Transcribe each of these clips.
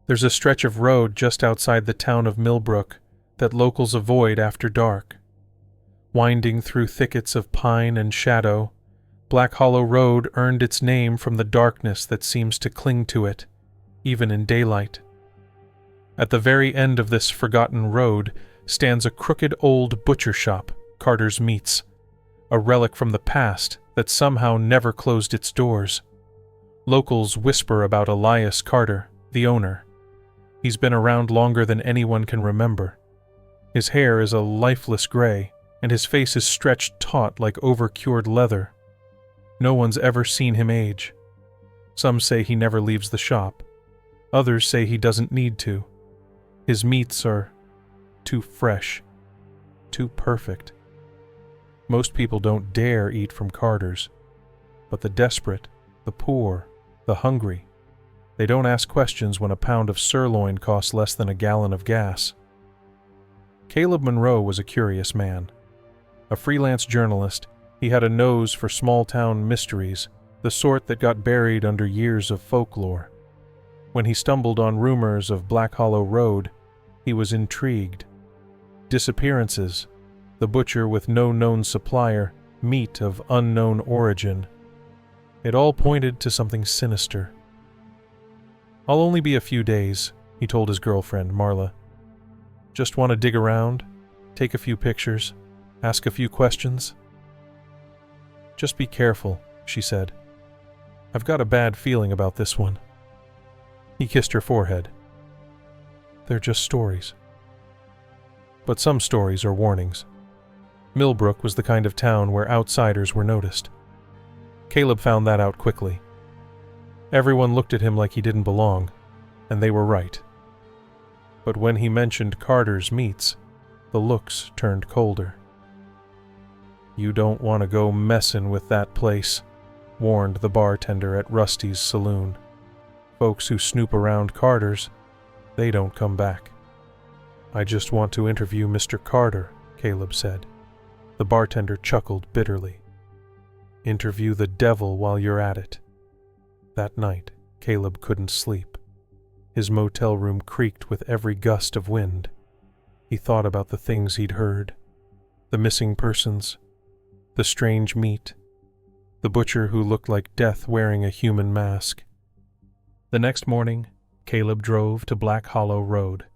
There's a stretch of road just outside the town of Millbrook that locals avoid after dark. Winding through thickets of pine and shadow, Black Hollow Road earned its name from the darkness that seems to cling to it, even in daylight. At the very end of this forgotten road stands a crooked old butcher shop, Carter's Meats, a relic from the past that somehow never closed its doors. Locals whisper about Elias Carter, the owner. He's been around longer than anyone can remember. His hair is a lifeless gray, and his face is stretched taut like over-cured leather. No one's ever seen him age. Some say he never leaves the shop. Others say he doesn't need to. His meats are too fresh, too perfect. Most people don't dare eat from Carter's, but the desperate, the poor, the hungry, they don't ask questions when a pound of sirloin costs less than a gallon of gas. Caleb Monroe was a curious man. A freelance journalist, he had a nose for small-town mysteries, the sort that got buried under years of folklore. When he stumbled on rumors of Black Hollow Road, he was intrigued. Disappearances, the butcher with no known supplier, meat of unknown origin. It all pointed to something sinister. "I'll only be a few days," he told his girlfriend, Marla. "Just want to dig around, take a few pictures, ask a few questions." "Just be careful," she said. "I've got a bad feeling about this one." He kissed her forehead. "They're just stories." But some stories are warnings. Millbrook was the kind of town where outsiders were noticed. Caleb found that out quickly. Everyone looked at him like he didn't belong, and they were right. But when he mentioned Carter's Meats, the looks turned colder. "You don't want to go messin' with that place," warned the bartender at Rusty's saloon. "Folks who snoop around Carter's, they don't come back." "I just want to interview Mr. Carter," Caleb said. The bartender chuckled bitterly. "Interview the devil while you're at it." That night, Caleb couldn't sleep. His motel room creaked with every gust of wind. He thought about the things he'd heard. The missing persons, the strange meat, the butcher who looked like death wearing a human mask. The next morning, Caleb drove to Black Hollow Road.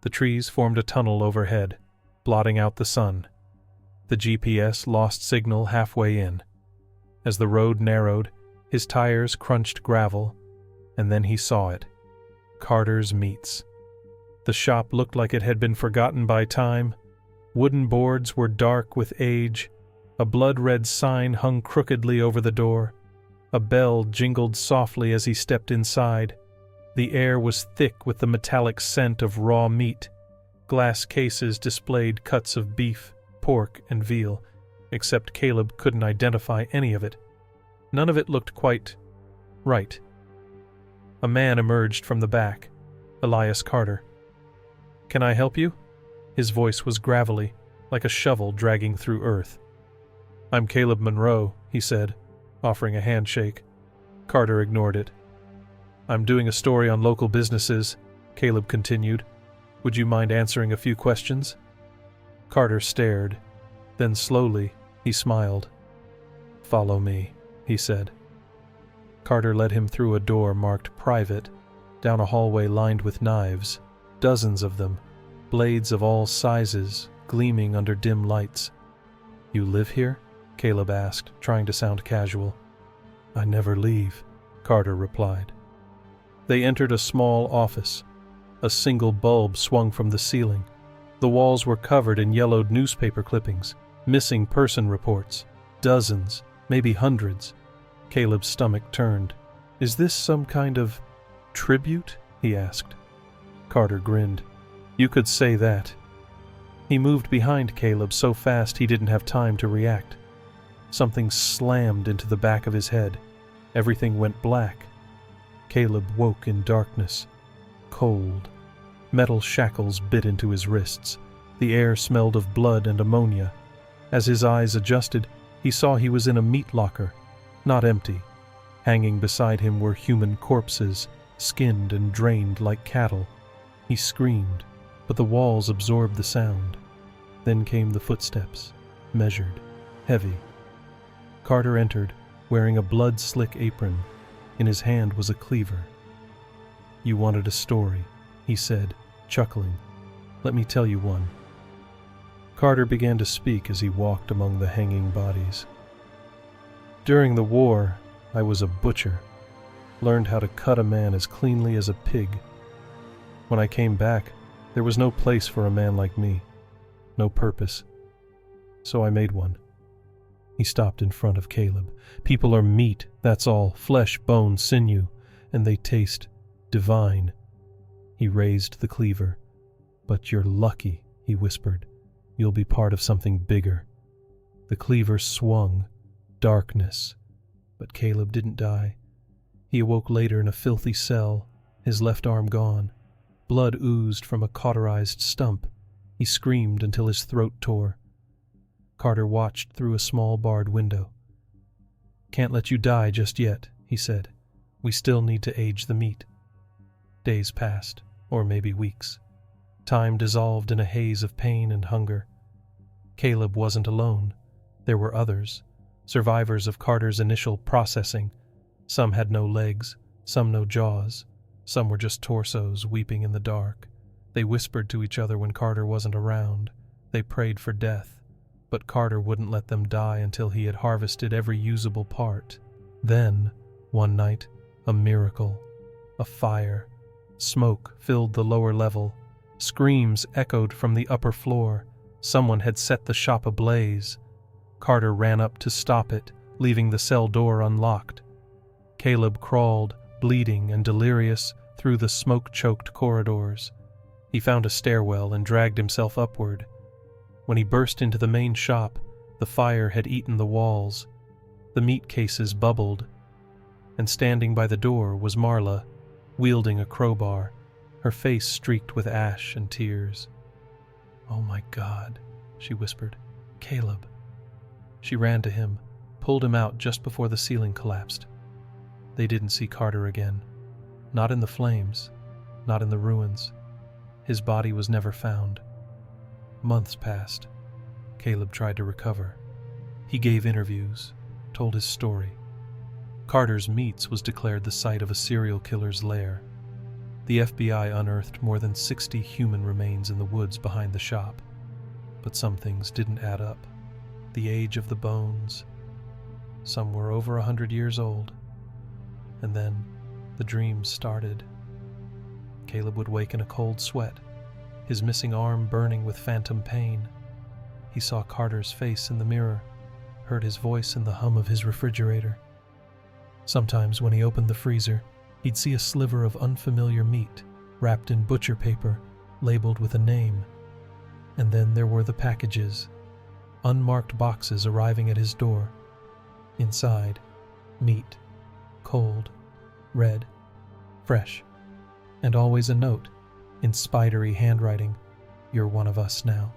The trees formed a tunnel overhead, blotting out the sun. The GPS lost signal halfway in. As the road narrowed, his tires crunched gravel, and then he saw it. Carter's Meats. The shop looked like it had been forgotten by time. Wooden boards were dark with age. A blood-red sign hung crookedly over the door. A bell jingled softly as he stepped inside. The air was thick with the metallic scent of raw meat. Glass cases displayed cuts of beef, pork, and veal, except Caleb couldn't identify any of it. None of it looked quite right. A man emerged from the back, Elias Carter. "Can I help you?" His voice was gravelly, like a shovel dragging through earth. "I'm Caleb Monroe," he said, offering a handshake. Carter ignored it. "I'm doing a story on local businesses," Caleb continued. "Would you mind answering a few questions?" Carter stared. Then slowly, he smiled. "Follow me," he said. Carter led him through a door marked Private, down a hallway lined with knives, dozens of them, blades of all sizes, gleaming under dim lights. "You live here?" Caleb asked, trying to sound casual. "I never leave," Carter replied. They entered a small office. A single bulb swung from the ceiling. The walls were covered in yellowed newspaper clippings, missing person reports, dozens, maybe hundreds. Caleb's stomach turned. "Is this some kind of tribute?" he asked. Carter grinned. "You could say that." He moved behind Caleb so fast he didn't have time to react. Something slammed into the back of his head. Everything went black. Caleb woke in darkness. Cold. Metal shackles bit into his wrists. The air smelled of blood and ammonia. As his eyes adjusted, he saw he was in a meat locker, not empty. Hanging beside him were human corpses, skinned and drained like cattle. He screamed, but the walls absorbed the sound. Then came the footsteps, measured, heavy. Carter entered, wearing a blood-slick apron. In his hand was a cleaver. "You wanted a story," he said, chuckling. "Let me tell you one." Carter began to speak as he walked among the hanging bodies. "During the war, I was a butcher. Learned how to cut a man as cleanly as a pig. When I came back, there was no place for a man like me. No purpose. So I made one." He stopped in front of Caleb. "People are meat, that's all. Flesh, bone, sinew. And they taste divine." He raised the cleaver. "But you're lucky," he whispered. "You'll be part of something bigger." The cleaver swung. Darkness. But Caleb didn't die. He awoke later in a filthy cell, his left arm gone. Blood oozed from a cauterized stump. He screamed until his throat tore. Carter watched through a small barred window. "Can't let you die just yet," he said. "We still need to age the meat." Days passed, or maybe weeks. Time dissolved in a haze of pain and hunger. Caleb wasn't alone. There were others, survivors of Carter's initial processing. Some had no legs, some no jaws, some were just torsos weeping in the dark. They whispered to each other when Carter wasn't around. They prayed for death. But Carter wouldn't let them die until he had harvested every usable part. Then, one night, a miracle. A fire. Smoke filled the lower level. Screams echoed from the upper floor. Someone had set the shop ablaze. Carter ran up to stop it, leaving the cell door unlocked. Caleb crawled, bleeding and delirious, through the smoke-choked corridors. He found a stairwell and dragged himself upward. When he burst into the main shop, the fire had eaten the walls. The meat cases bubbled. And standing by the door was Marla, wielding a crowbar, her face streaked with ash and tears. "Oh my God," she whispered. "Caleb." She ran to him, pulled him out just before the ceiling collapsed. They didn't see Carter again. Not in the flames, not in the ruins. His body was never found. Months passed. Caleb tried to recover. He gave interviews, told his story. Carter's Meats was declared the site of a serial killer's lair. The FBI unearthed more than 60 human remains in the woods behind the shop. But some things didn't add up. The age of the bones. Some were over 100 years old. And then the dreams started. Caleb would wake in a cold sweat, his missing arm burning with phantom pain. He saw Carter's face in the mirror, heard his voice in the hum of his refrigerator. Sometimes when he opened the freezer, he'd see a sliver of unfamiliar meat, wrapped in butcher paper, labeled with a name. And then there were the packages, unmarked boxes arriving at his door. Inside, meat, cold, red, fresh, and always a note, in spidery handwriting, "You're one of us now."